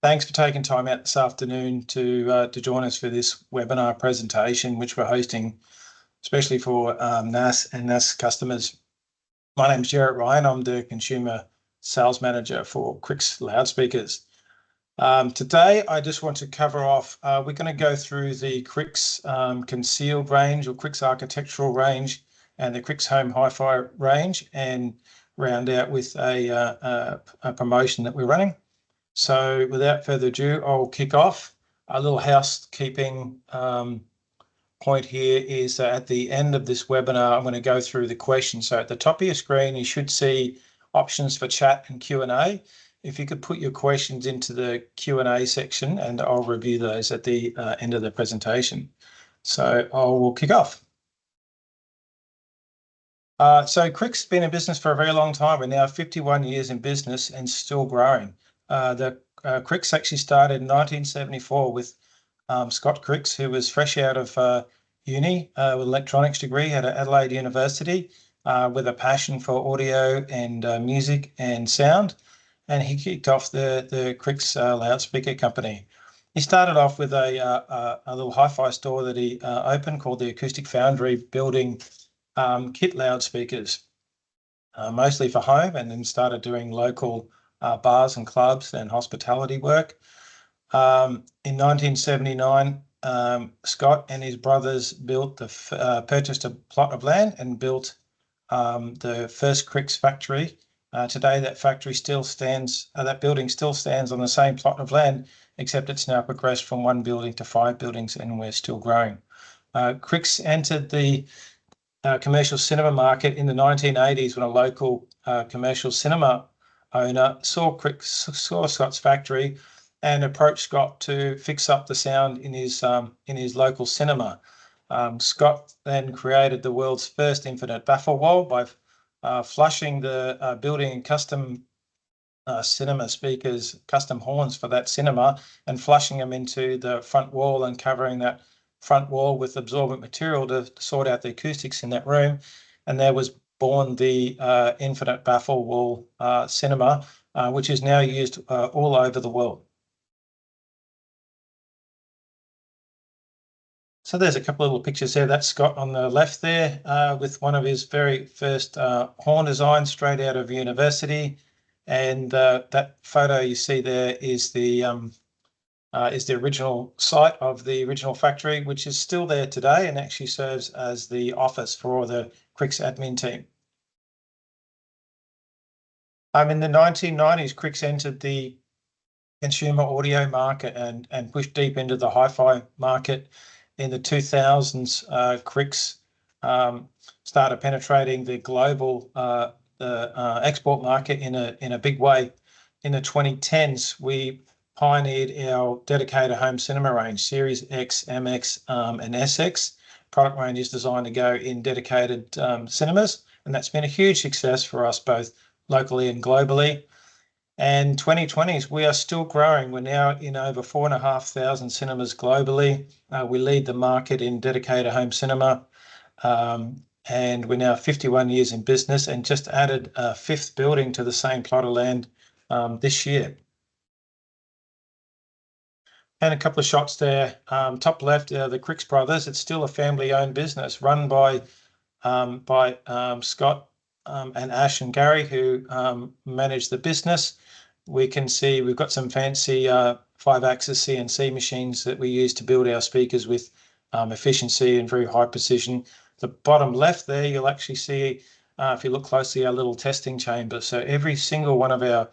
Thanks for taking time out this afternoon to join us for this webinar presentation, which we're hosting especially for NAS and NAS customers. My name is Gerrit Ryan. I'm the Consumer Sales Manager for Krix loudspeakers. Today, I just want to cover off, we're going to go through the Krix concealed range or Krix architectural range and the Krix home hi-fi range, and round out with a promotion that we're running. So without further ado, I'll kick off. A little housekeeping point here is that at the end of this webinar, I'm going to go through the questions. So at the top of your screen, you should see options for chat and Q&A. If you could put your questions into the Q&A section, and I'll review those at the end of the presentation. So I will kick off. So Krix has been in business for a very long time. We're now 51 years in business and still growing. The Krix actually started in 1974 with Scott Krix, who was fresh out of uni with an electronics degree at Adelaide University with a passion for audio and music and sound. And he kicked off the Krix loudspeaker company. He started off with a little hi-fi store that he opened called the Acoustic Foundry, building kit loudspeakers, mostly for home, and then started doing local bars and clubs and hospitality work. In 1979, Scott and his brothers purchased a plot of land and built the first Krix factory. Today, that factory still stands, that building still stands on the same plot of land, except it's now progressed from 1 building to 5 buildings, and we're still growing. Krix entered the commercial cinema market in the 1980s when a local commercial cinema owner saw Scott's factory and approached Scott to fix up the sound in his local cinema. Scott then created the world's first infinite baffle wall by flushing the building custom cinema speakers, custom horns for that cinema, and flushing them into the front wall and covering that front wall with absorbent material to sort out the acoustics in that room. And there was born the infinite baffle wall cinema, which is now used all over the world. So there's a couple of little pictures there. That's Scott on the left there with one of his very first horn designs straight out of university. And that photo you see there is the original site of the original factory, which is still there today and actually serves as the office for the Krix admin team. In the 1990s, Krix entered the consumer audio market and pushed deep into the hi-fi market. In the 2000s, Krix started penetrating the global export market in a big way. In the 2010s, we pioneered our dedicated home cinema range, Series X, MX, and SX. Product range is designed to go in dedicated cinemas, and that's been a huge success for us both locally and globally. And 2020s, we are still growing. We're now in over 4,500 cinemas globally. We lead the market in dedicated home cinema, and we're now 51 years in business and just added a 5th building to the same plot of land this year. And a couple of shots there. Top left, the Krix brothers. It's still a family-owned business run by Scott and Ash and Gary, who manage the business. We can see we've got some fancy 5-axis CNC machines that we use to build our speakers with efficiency and very high precision. The bottom left there, you'll actually see, if you look closely, our little testing chamber. So every single one of our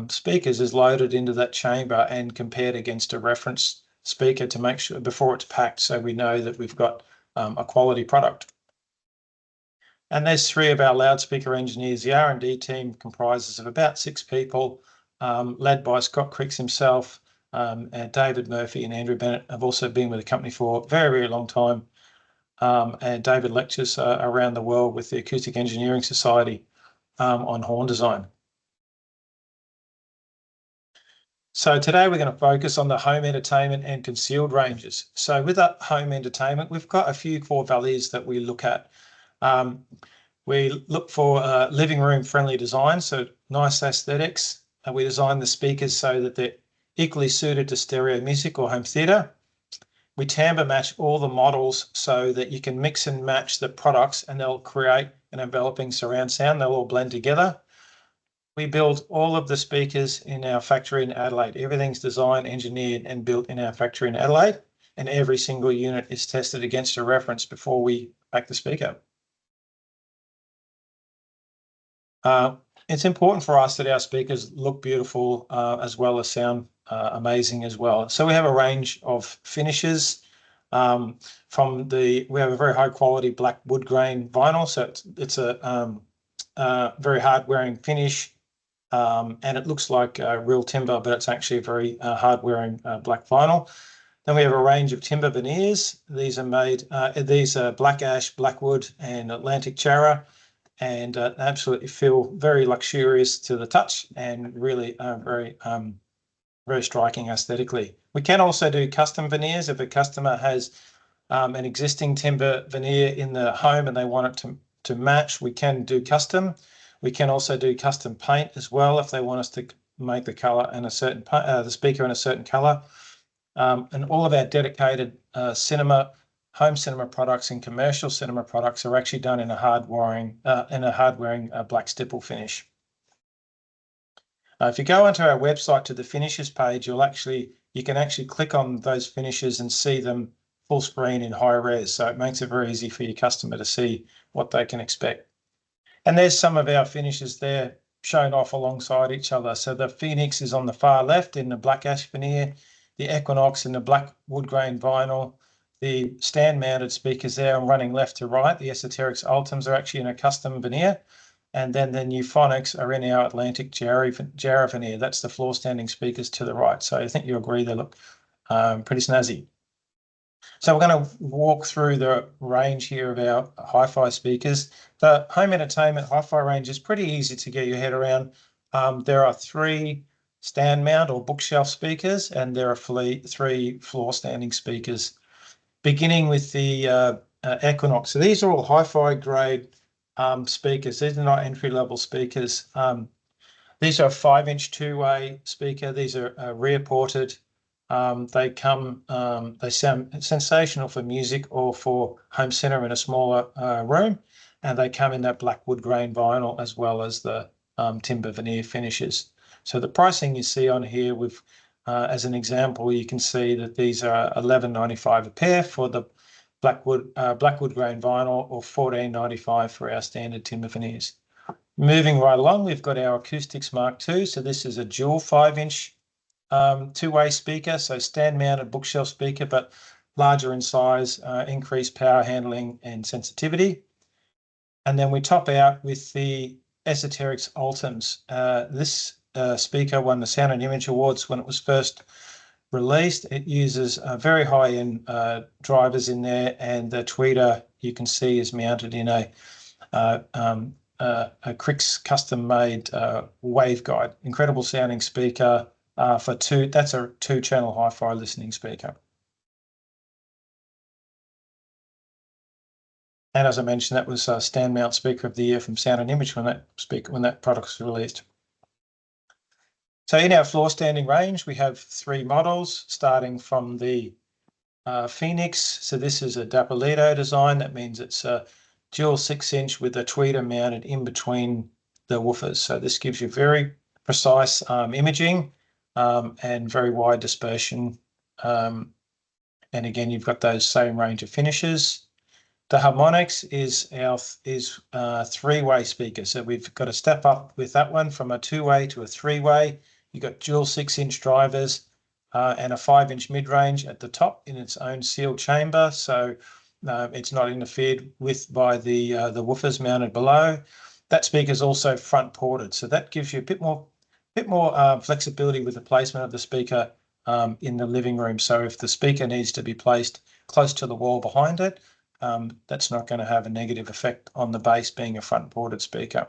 speakers is loaded into that chamber and compared against a reference speaker to make sure before it's packed, so we know that we've got a quality product. And there's 3 of our loudspeaker engineers. The R&D team comprises of about 6 people, led by Scott Krix himself, and David Murphy and Andrew Bennett have also been with the company for a very, very long time. And David lectures around the world with the Acoustic Engineering Society on horn design. So today we're going to focus on the home entertainment and concealed ranges. So with that home entertainment, we've got a few core values that we look at. We look for living room friendly design, so nice aesthetics. And we design the speakers so that they're equally suited to stereo music or home theatre. We timbre match all the models so that you can mix and match the products and they'll create an enveloping surround sound. They'll all blend together. We build all of the speakers in our factory in Adelaide. Everything's designed, engineered and built in our factory in Adelaide, and every single unit is tested against a reference before we pack the speaker. It's important for us that our speakers look beautiful as well as sound amazing as well. So we have a range of finishes. We have a very high quality black wood grain vinyl, so it's a very hard wearing finish, and it looks like real timber, but it's actually a very hard wearing black vinyl. Then we have a range of timber veneers. These are made, these are black ash, blackwood and Atlantic Charra, and absolutely feel very luxurious to the touch and really very striking aesthetically. We can also do custom veneers. If a customer has an existing timber veneer in the home and they want it to match, we can do custom. We can also do custom paint as well if they want us to make the colour and the speaker in a certain colour. And all of our dedicated home cinema products and commercial cinema products are actually done in a hard wearing black stipple finish. If you go onto our website to the finishes page, you can actually click on those finishes and see them full screen in high res. So it makes it very easy for your customer to see what they can expect. And there's some of our finishes there shown off alongside each other. So the Phoenix is on the far left in the black ash veneer, the Equinox in the black wood grain vinyl, the stand mounted speakers there and running left to right. The Esoterics Ultims are actually in a custom veneer. And then the Euphonics are in our Atlantic Jarrah veneer. That's the floor standing speakers to the right. So I think you agree they look pretty snazzy. So we're going to walk through the range here of our hi-fi speakers. The home entertainment hi-fi range is pretty easy to get your head around. There are 3 stand mount or bookshelf speakers, and there are 3 floor standing speakers, beginning with the Equinox. So these are all hi-fi grade speakers. These are not entry-level speakers. These are a 5-inch two-way speaker. These are rear ported. They sound sensational for music or for home cinema in a smaller room, and they come in that black wood grain vinyl as well as the timber veneer finishes. So the pricing you see on here, with as an example, you can see that these are $11.95 a pair for the blackwood grain vinyl, or $14.95 for our standard timber veneers. Moving right along, we've got our Acoustics Mark II. So this is a dual 5-inch two-way speaker, so stand-mounted bookshelf speaker, but larger in size, increased power handling and sensitivity. And then we top out with the Esoterics Ultims. This speaker won the Sound and Image Awards when it was first released. It uses very high-end drivers in there, and the tweeter you can see is mounted in a Krix custom-made waveguide. Incredible sounding speaker that's a 2-channel hi-fi listening speaker. And as I mentioned, that was Stand Mount Speaker of the Year from Sound and Image when that product was released. So in our floor standing range, we have 3 models, starting from the Phoenix. So this is a Dappolito design. That means it's a dual 6-inch with a tweeter mounted in between the woofers. So this gives you very precise imaging and very wide dispersion. And again, you've got those same range of finishes. The Harmonics is our 3-way speaker. So we've got to step up with that one from a 2-way to a 3-way. You've got dual 6-inch drivers and a 5-inch mid-range at the top in its own sealed chamber. So it's not interfered with by the woofers mounted below. That speaker is also front ported. So that gives you a bit more flexibility with the placement of the speaker in the living room. So if the speaker needs to be placed close to the wall behind it, that's not going to have a negative effect on the bass being a front ported speaker.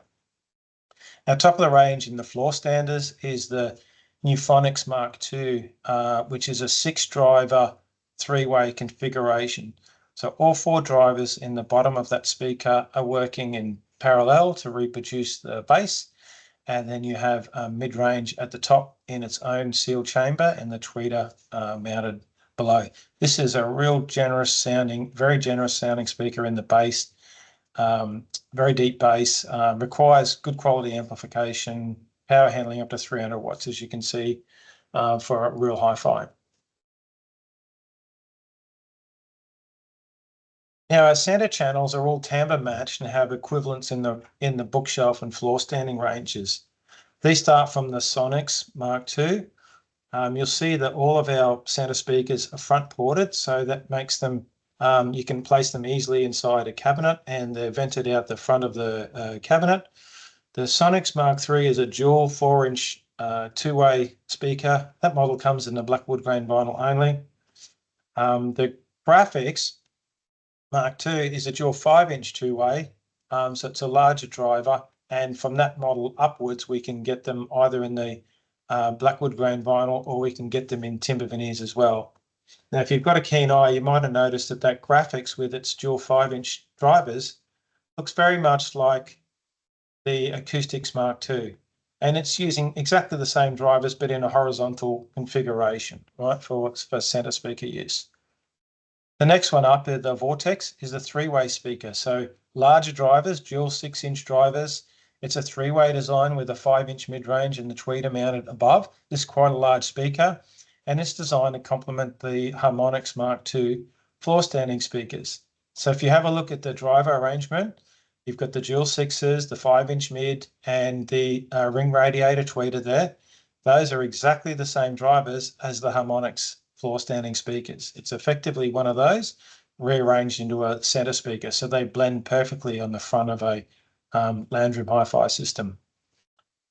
Now, top of the range in the floor standers is the Euphonics Mark II, which is a 6-driver 3-way configuration. So all 4 drivers in the bottom of that speaker are working in parallel to reproduce the bass. and then you have mid-range at the top in its own sealed chamber and the tweeter mounted below. This is a real generous sounding, very generous sounding speaker in the bass, very deep bass, requires good quality amplification, power handling up to 300 watts, as you can see, for a real hi-fi. Now our center channels are all timbre matched and have equivalents in the bookshelf and floor standing ranges. These start from the Sonics Mark II. You'll see that all of our center speakers are front ported, so that makes them, you can place them easily inside a cabinet and they're vented out the front of the cabinet. The Sonics Mark III is a dual 4-inch two-way speaker. That model comes in the black wood grain vinyl only. The Graphics Mark II is a dual 5-inch two-way, so it's a larger driver, and from that model upwards we can get them either in the blackwood grain vinyl or we can get them in timber veneers as well. Now if you've got a keen eye, you might have noticed that Graphics with its dual 5-inch drivers looks very much like the Acoustics Mark II, and it's using exactly the same drivers but in a horizontal configuration, right, for center speaker use. The next one up, the Vortex, is a 3-way speaker. So larger drivers, dual 6-inch drivers. It's a 3-way design with a 5-inch mid-range and the tweeter mounted above. This is quite a large speaker, and it's designed to complement the Harmonix Mark II floor standing speakers. So if you have a look at the driver arrangement, you've got the dual 6s, the 5-inch mid, and the ring radiator tweeter there. Those are exactly the same drivers as the Harmonix floor standing speakers. It's effectively one of those rearranged into a center speaker, so they blend perfectly on the front of a Landrum hi-fi system.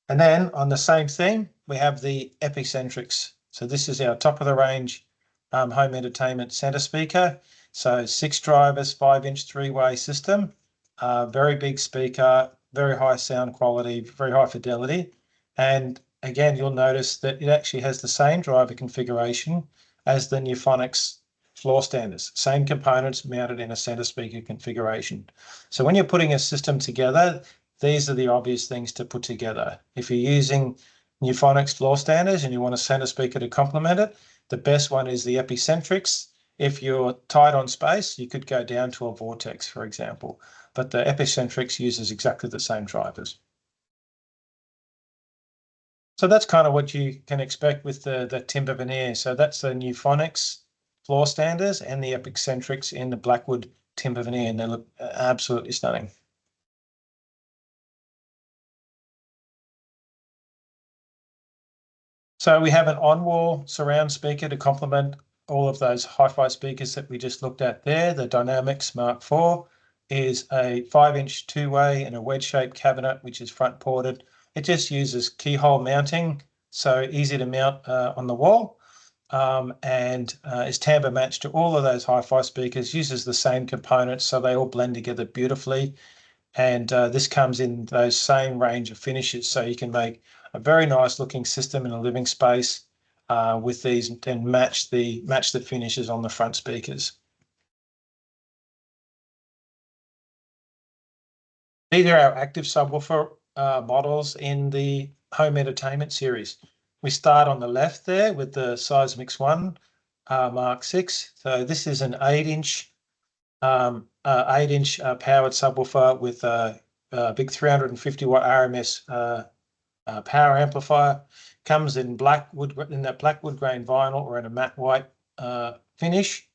And then on the same theme, we have the Epicentrics. So this is our top of the range home entertainment center speaker. So 6 drivers, 5-inch 3-way system, very big speaker, very high sound quality, very high fidelity. And again, you'll notice that it actually has the same driver configuration as the Nuphonics floor standers, same components mounted in a center speaker configuration. So when you're putting a system together, these are the obvious things to put together. If you're using Nuphonics floor standers and you want a center speaker to complement it, the best one is the Epicentrics. If you're tight on space, you could go down to a Vortex, for example, but the Epicentrics uses exactly the same drivers. So that's kind of what you can expect with the timber veneer. So that's the Nuphonics floor standers and the Epicentrics in the blackwood timber veneer, and they look absolutely stunning. So we have an on-wall surround speaker to complement all of those hi-fi speakers that we just looked at there. The Dynamics Mark IV is a 5-inch two-way and a wedge-shaped cabinet, which is front ported. It just uses keyhole mounting, so easy to mount on the wall, and is timbre matched to all of those hi-fi speakers, uses the same components, so they all blend together beautifully. And this comes in those same range of finishes, so you can make a very nice looking system in a living space with these and match the finishes on the front speakers. These are our active subwoofer models in the home entertainment series. We start on the left there with the Seismix 1 Mark VI. So this is an 8-inch powered subwoofer with a big 350 watt RMS power amplifier. Comes in that blackwood grain vinyl or in a matte white finish.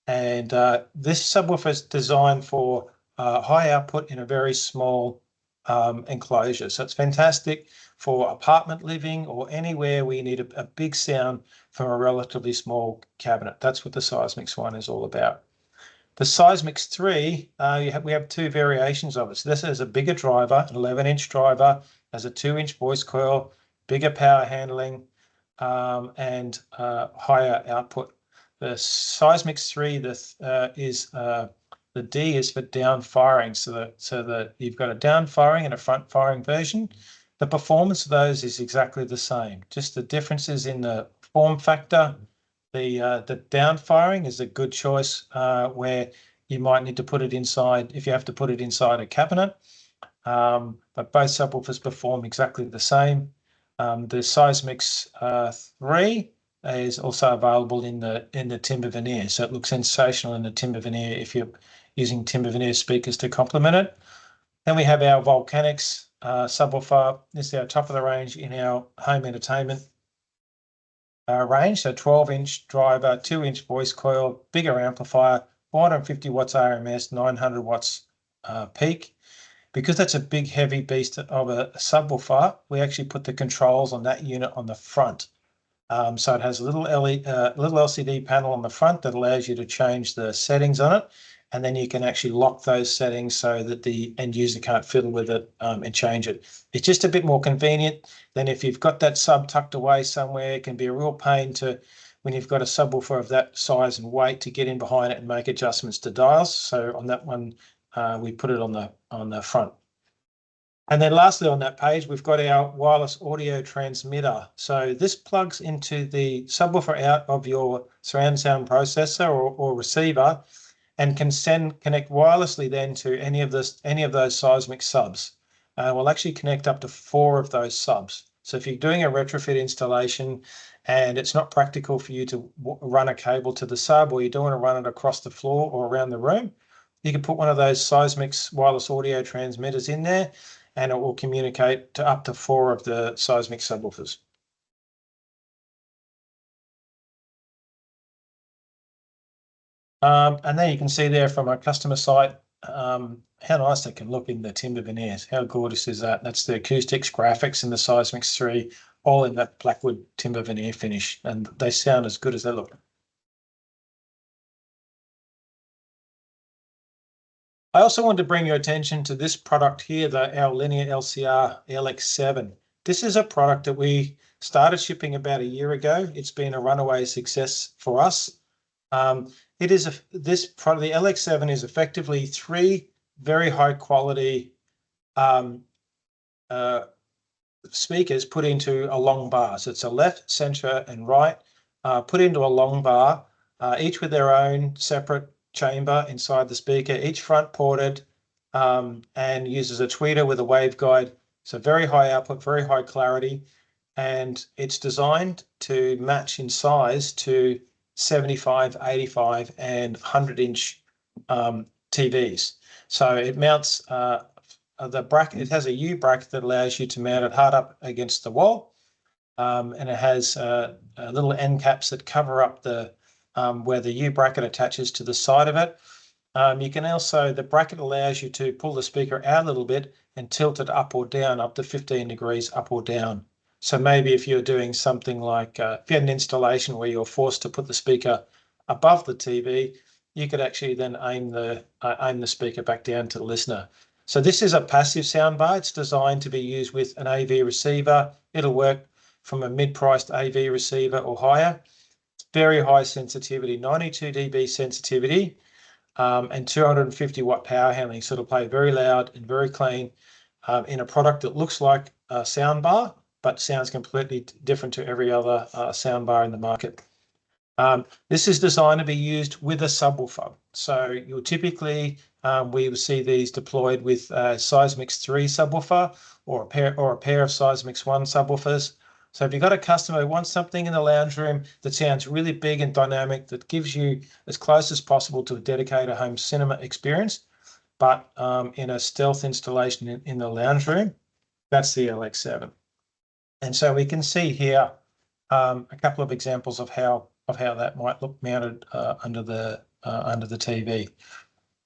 And this subwoofer is designed for high output in a very small enclosure. So it's fantastic for apartment living or anywhere where you need a big sound from a relatively small cabinet. That's what the Seismix 1 is all about. The Seismix 3, we have 2 variations of it. So this has a bigger driver, an 11-inch driver, has a 2-inch voice coil, bigger power handling, and higher output. The Seismix 3 the D is for down firing, so that you've got a down firing and a front firing version. The performance of those is exactly the same, just the differences in the form factor. The down firing is a good choice where you might need to put it inside, if you have to put it inside a cabinet. but both subwoofers perform exactly the same. The Seismix 3 is also available in the timber veneer, so it looks sensational in the timber veneer if you're using timber veneer speakers to complement it. Then we have our Volcanics subwoofer. This is our top of the range in our home entertainment range. So 12-inch driver, 2-inch voice coil, bigger amplifier, 450 watts RMS, 900 watts peak. Because that's a big, heavy beast of a subwoofer, we actually put the controls on that unit on the front. So it has a little LCD panel on the front that allows you to change the settings on it, and then you can actually lock those settings so that the end user can't fiddle with it and change it. It's just a bit more convenient than if you've got that sub tucked away somewhere. It can be a real pain to, when you've got a subwoofer of that size and weight, to get in behind it and make adjustments to dials. So on that one, we put it on the front. And then lastly on that page, we've got our wireless audio transmitter. So this plugs into the subwoofer out of your surround sound processor or receiver, and can connect wirelessly then to any of those Seismix subs. We'll actually connect up to 4 of those subs. So if you're doing a retrofit installation and it's not practical for you to run a cable to the sub, or you don't want to run it across the floor or around the room, you can put one of those Seismix wireless audio transmitters in there, and it will communicate to up to 4 of the Seismix subwoofers. And then you can see there from our customer site how nice they can look in the timber veneers. How gorgeous is that? That's the acoustics, graphics in the Seismix 3, all in that blackwood timber veneer finish, and they sound as good as they look. I also want to bring your attention to this product here, our linear LCR LX7. This is a product that we started shipping about a year ago. It's been a runaway success for us. This product, the LX7, is effectively 3 very high quality speakers put into a long bar. So it's a left, center, and right put into a long bar, each with their own separate chamber inside the speaker, each front ported, and uses a tweeter with a waveguide. So very high output, very high clarity, and it's designed to match in size to 75, 85, and 100-inch TVs. So it mounts the bracket. It has a U bracket that allows you to mount it hard up against the wall, and it has little end caps that cover up the where the U bracket attaches to the side of it. You can also, the bracket allows you to pull the speaker out a little bit and tilt it up or down, up to 15 degrees up or down. So maybe if you're doing something like, if you had an installation where you're forced to put the speaker above the TV, you could actually then aim the speaker back down to the listener. So this is a passive soundbar. It's designed to be used with an AV receiver. It'll work from a mid-priced AV receiver or higher. It's very high sensitivity, 92 dB sensitivity, and 250 watt power handling. So it'll play very loud and very clean in a product that looks like a soundbar, but sounds completely different to every other soundbar in the market. This is designed to be used with a subwoofer. So you'll typically, we will see these deployed with a Seismix 3 subwoofer or a pair of Seismix 1 subwoofers. So if you've got a customer who wants something in the lounge room that sounds really big and dynamic, that gives you as close as possible to a dedicated home cinema experience, but in a stealth installation in the lounge room, that's the LX7. And so we can see here a couple of examples of how that might look mounted under the TV.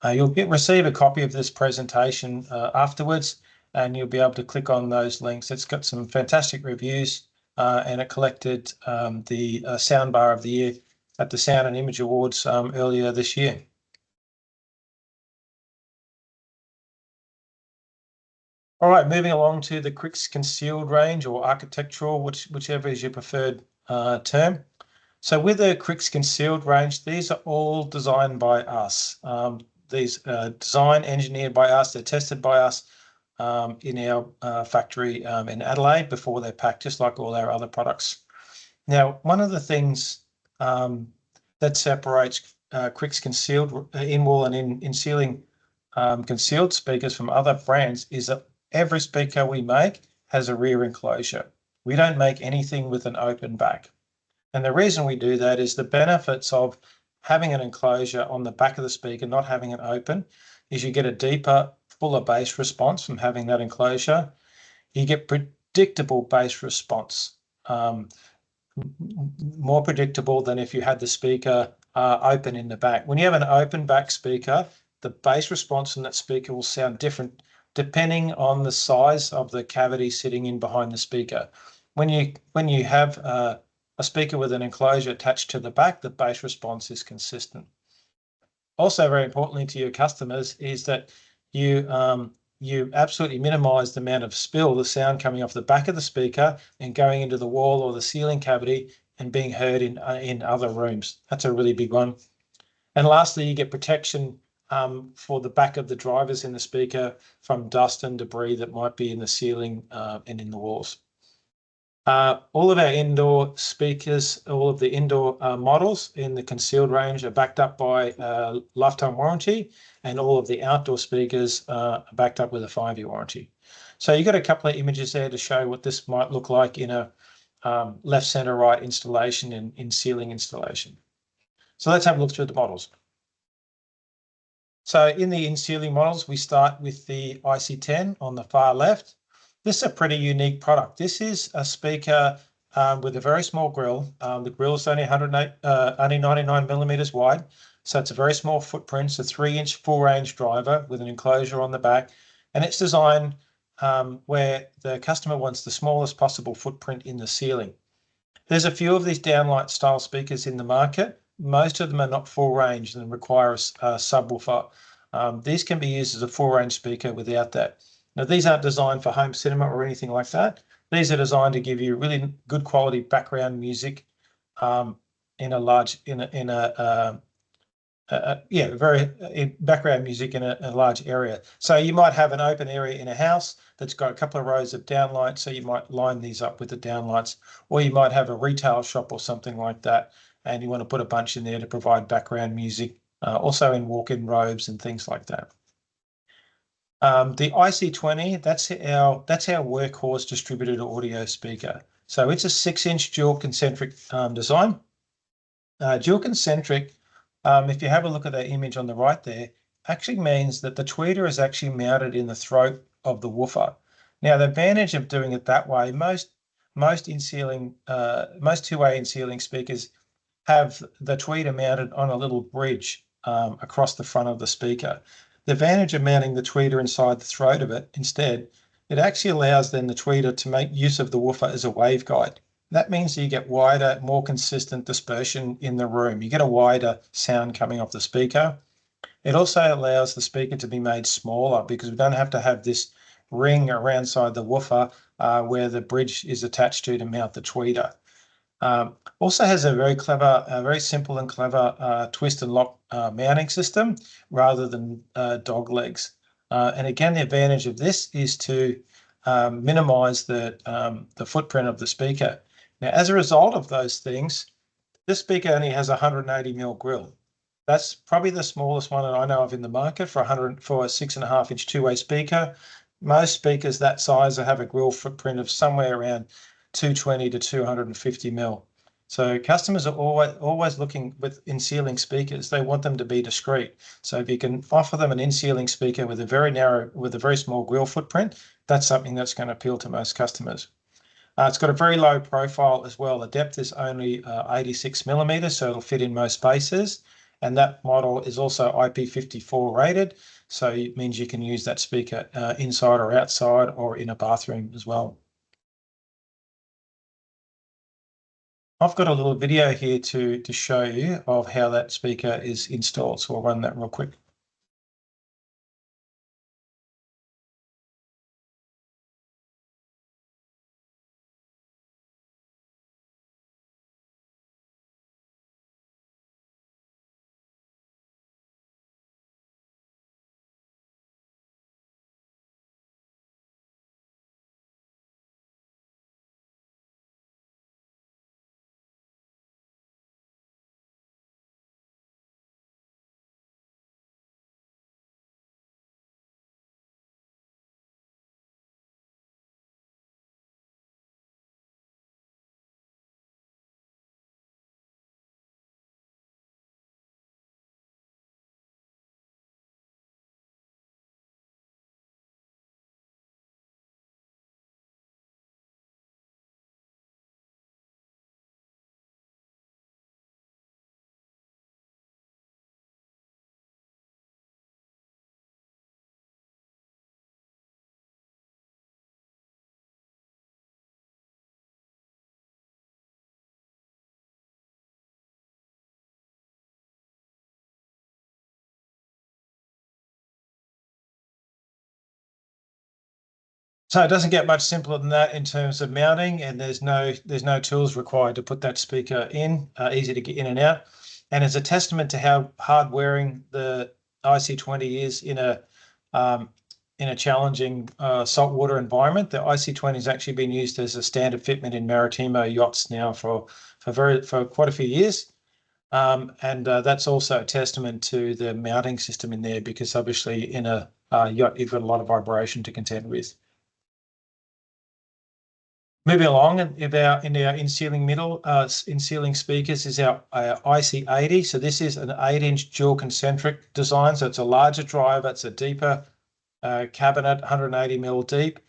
You'll receive a copy of this presentation afterwards, and you'll be able to click on those links. It's got some fantastic reviews, and it collected the Soundbar of the Year at the Sound and Image Awards earlier this year. All right, moving along to the Krix concealed range, or architectural, whichever is your preferred term. So with the Krix concealed range, these are all designed by us. These are designed, engineered by us, they're tested by us in our factory in Adelaide before they're packed, just like all our other products. Now, one of the things that separates Krix concealed in wall and in ceiling concealed speakers from other brands is that every speaker we make has a rear enclosure. We don't make anything with an open back. And the reason we do that is the benefits of having an enclosure on the back of the speaker, not having it open, is you get a deeper, fuller bass response from having that enclosure. You get predictable bass response, more predictable than if you had the speaker open in the back. When you have an open back speaker, the bass response from that speaker will sound different depending on the size of the cavity sitting in behind the speaker. When you have a speaker with an enclosure attached to the back, the bass response is consistent. Also, very importantly to your customers is that you absolutely minimize the amount of spill, the sound coming off the back of the speaker and going into the wall or the ceiling cavity and being heard in other rooms. That's a really big one. And lastly, you get protection for the back of the drivers in the speaker from dust and debris that might be in the ceiling and in the walls. All of our indoor speakers, all of the indoor models in the concealed range are backed up by lifetime warranty, and all of the outdoor speakers are backed up with a 5-year warranty. So you've got a couple of images there to show what this might look like in a left, center, right installation and in ceiling installation. So let's have a look through the models. So in the in-ceiling models, we start with the IC10 on the far left. This is a pretty unique product. This is a speaker with a very small grill. The grill is only 99 millimeters wide, so it's a very small footprint. It's a 3-inch full-range driver with an enclosure on the back, and it's designed where the customer wants the smallest possible footprint in the ceiling. There's a few of these downlight style speakers in the market. Most of them are not full range and require a subwoofer. These can be used as a full range speaker without that. Now, these aren't designed for home cinema or anything like that. These are designed to give you really good quality background music background music in a large area. So you might have an open area in a house that's got a couple of rows of downlights, so you might line these up with the downlights, or you might have a retail shop or something like that, and you want to put a bunch in there to provide background music, also in walk-in robes and things like that. The IC20, that's our workhorse distributed audio speaker. So it's a 6-inch dual concentric design. Dual concentric, if you have a look at that image on the right there, actually means that the tweeter is actually mounted in the throat of the woofer. Now, the advantage of doing it that way, most two-way in-ceiling speakers have the tweeter mounted on a little bridge across the front of the speaker. The advantage of mounting the tweeter inside the throat of it instead, it actually allows then the tweeter to make use of the woofer as a waveguide. That means that you get wider, more consistent dispersion in the room. You get a wider sound coming off the speaker. It also allows the speaker to be made smaller because we don't have to have this ring around side the woofer where the bridge is attached to mount the tweeter. Also has a very simple and clever twist and lock mounting system rather than dog legs. And again, the advantage of this is to minimize the footprint of the speaker. Now, as a result of those things, this speaker only has a 180mm grill. That's probably the smallest one that I know of in the market for a 6.5-inch two-way speaker. Most speakers that size have a grill footprint of somewhere around 220 to 250mm. So customers are always looking with in-ceiling speakers. They want them to be discreet. So if you can offer them an in-ceiling speaker with a very small grill footprint, that's something that's going to appeal to most customers. It's got a very low profile as well. The depth is only 86 millimeters, so it'll fit in most spaces. And that model is also IP54 rated, so it means you can use that speaker inside or outside or in a bathroom as well. I've got a little video here to show you of how that speaker is installed, so we'll run that real quick. So it doesn't get much simpler than that in terms of mounting, and there's no tools required to put that speaker in, easy to get in and out. And it's a testament to how hard wearing the IC20 is in a challenging saltwater environment. The IC20 has actually been used as a standard fitment in Maritimo yachts now for quite a few years. And that's also a testament to the mounting system in there, because obviously in a yacht you've got a lot of vibration to contend with. Moving along, in our in-ceiling speakers is our IC80. So this is an 8-inch dual concentric design. So it's a larger driver, it's a deeper cabinet, 180mm deep.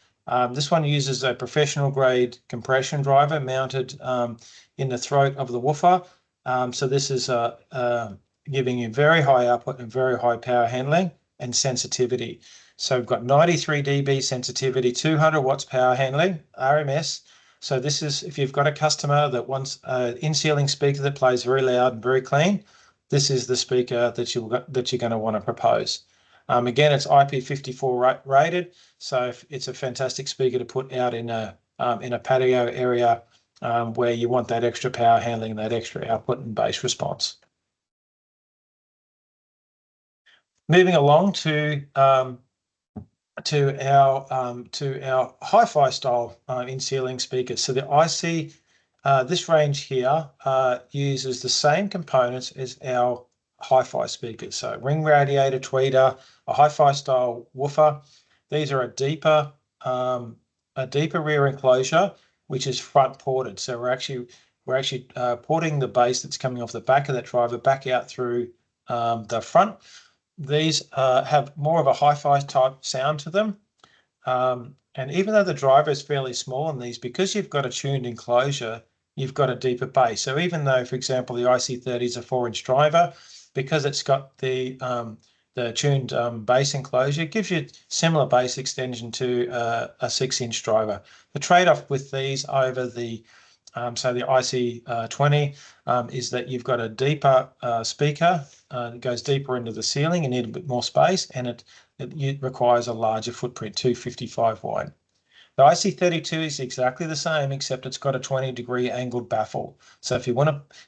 This one uses a professional grade compression driver mounted in the throat of the woofer. So this is giving you very high output and very high power handling and sensitivity. So we've got 93 dB sensitivity, 200 watts power handling, RMS. So this is, if you've got a customer that wants an in-ceiling speaker that plays very loud and very clean, this is the speaker that you're going to want to propose. Again, it's IP54 rated, so it's a fantastic speaker to put out in a patio area where you want that extra power handling, that extra output and bass response. Moving along to our hi-fi style in-ceiling speakers. So the IC, this range here uses the same components as our hi-fi speakers. So ring radiator tweeter, a hi-fi style woofer. These are a deeper rear enclosure, which is front ported. So we're actually porting the bass that's coming off the back of that driver back out through the front. These have more of a hi-fi type sound to them. And even though the driver is fairly small on these, because you've got a tuned enclosure, you've got a deeper bass. So even though, for example, the IC30 is a 4-inch driver, because it's got the tuned bass enclosure, it gives you similar bass extension to a 6-inch driver. The trade-off with these over the so the IC20 is that you've got a deeper speaker that goes deeper into the ceiling. You need a bit more space, and it requires a larger footprint, 255 wide. The IC32 is exactly the same, except it's got a 20-degree angled baffle. So if you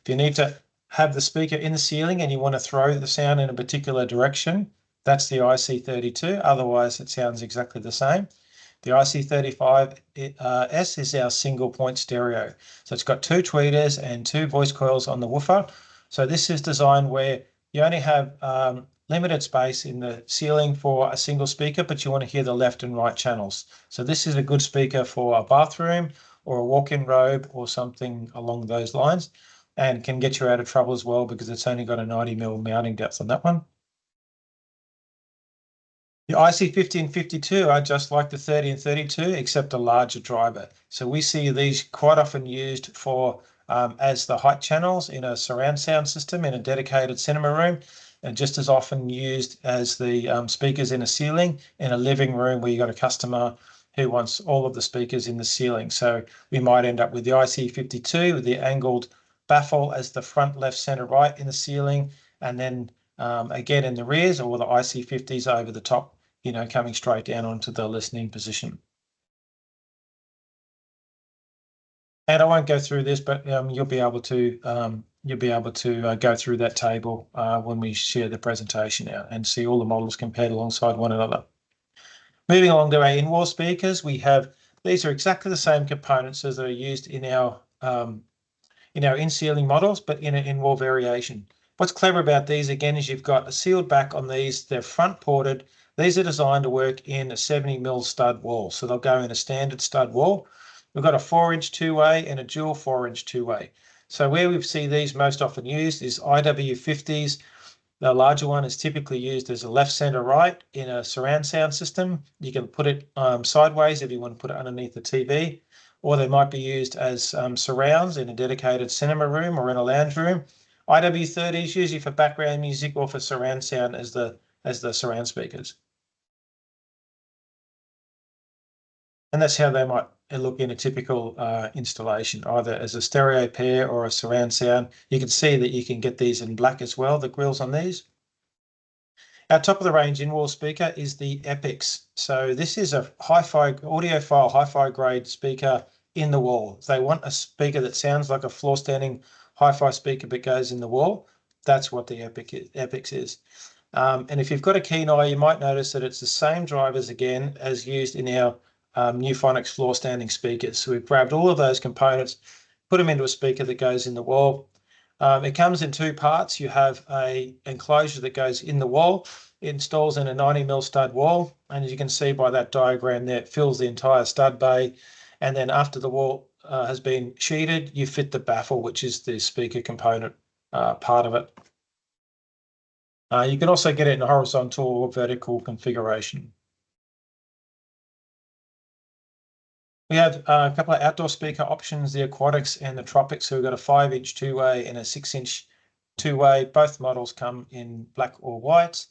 need to have the speaker in the ceiling and you want to throw the sound in a particular direction, that's the IC32. Otherwise, it sounds exactly the same. The IC35S is our single point stereo. So it's got 2 tweeters and 2 voice coils on the woofer. So this is designed where you only have limited space in the ceiling for a single speaker, but you want to hear the left and right channels. So this is a good speaker for a bathroom or a walk-in robe or something along those lines, and can get you out of trouble as well because it's only got a 90mm mounting depth on that one. The IC50 and 52 are just like the 30 and 32, except a larger driver. So we see these quite often used for as the height channels in a surround sound system in a dedicated cinema room, and just as often used as the speakers in a ceiling in a living room where you've got a customer who wants all of the speakers in the ceiling. So we might end up with the IC52 with the angled baffle as the front, left, center, right in the ceiling, and then again in the rears, or the IC50s over the top, coming straight down onto the listening position. And I won't go through this, but you'll be able to go through that table when we share the presentation out and see all the models compared alongside one another. Moving along to our in-wall speakers, these are exactly the same components as that are used in our in-ceiling models, but in an in-wall variation. What's clever about these again is you've got a sealed back on these. They're front ported. These are designed to work in a 70mm stud wall, so they'll go in a standard stud wall. We've got a 4-inch two-way and a dual 4-inch two-way. So where we see these most often used is IW50s. The larger one is typically used as a left, center, right in a surround sound system. You can put it sideways if you want to put it underneath the TV, or they might be used as surrounds in a dedicated cinema room or in a lounge room. IW30 is usually for background music or for surround sound as the surround speakers. And that's how they might look in a typical installation, either as a stereo pair or a surround sound. You can see that you can get these in black as well, the grills on these. Our top of the range in-wall speaker is the Epix. So this is a hi-fi, audiophile hi-fi grade speaker in the wall. If they want a speaker that sounds like a floor standing hi-fi speaker but goes in the wall, that's what the Epix is. And if you've got a keen eye, you might notice that it's the same drivers again as used in our new Phonics floor standing speakers. So we've grabbed all of those components, put them into a speaker that goes in the wall. It comes in two parts. You have a enclosure that goes in the wall. It installs in a 90mm stud wall. And as you can see by that diagram there, it fills the entire stud bay. And then after the wall has been sheeted, you fit the baffle, which is the speaker component part of it. You can also get it in a horizontal or vertical configuration. We have a couple of outdoor speaker options, the Aquatics and the Tropics. So we've got a 5-inch two-way and a 6-inch two-way. Both models come in black or white.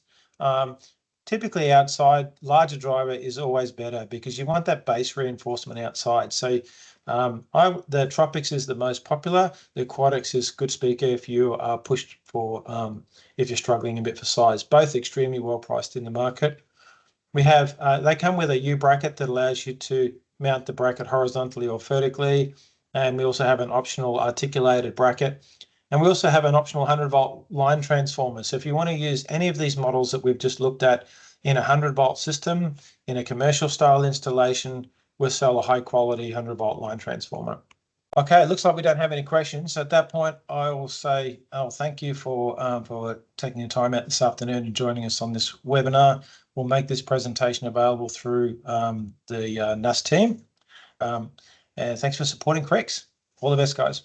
Typically outside, larger driver is always better because you want that base reinforcement outside. So the Tropics is the most popular. The Aquatics is good speaker if you are pushed for, if you're struggling a bit for size. Both extremely well priced in the market. We have, they come with a U bracket that allows you to mount the bracket horizontally or vertically. And we also have an optional articulated bracket. And we also have an optional 100-volt line transformer. So if you want to use any of these models that we've just looked at in a 100-volt system, in a commercial style installation, we'll sell a high quality 100-volt line transformer. Okay, it looks like we don't have any questions. At that point, I will say, thank you for taking your time out this afternoon and joining us on this webinar. We'll make this presentation available through the NAS team. And thanks for supporting Krix. All the best, guys.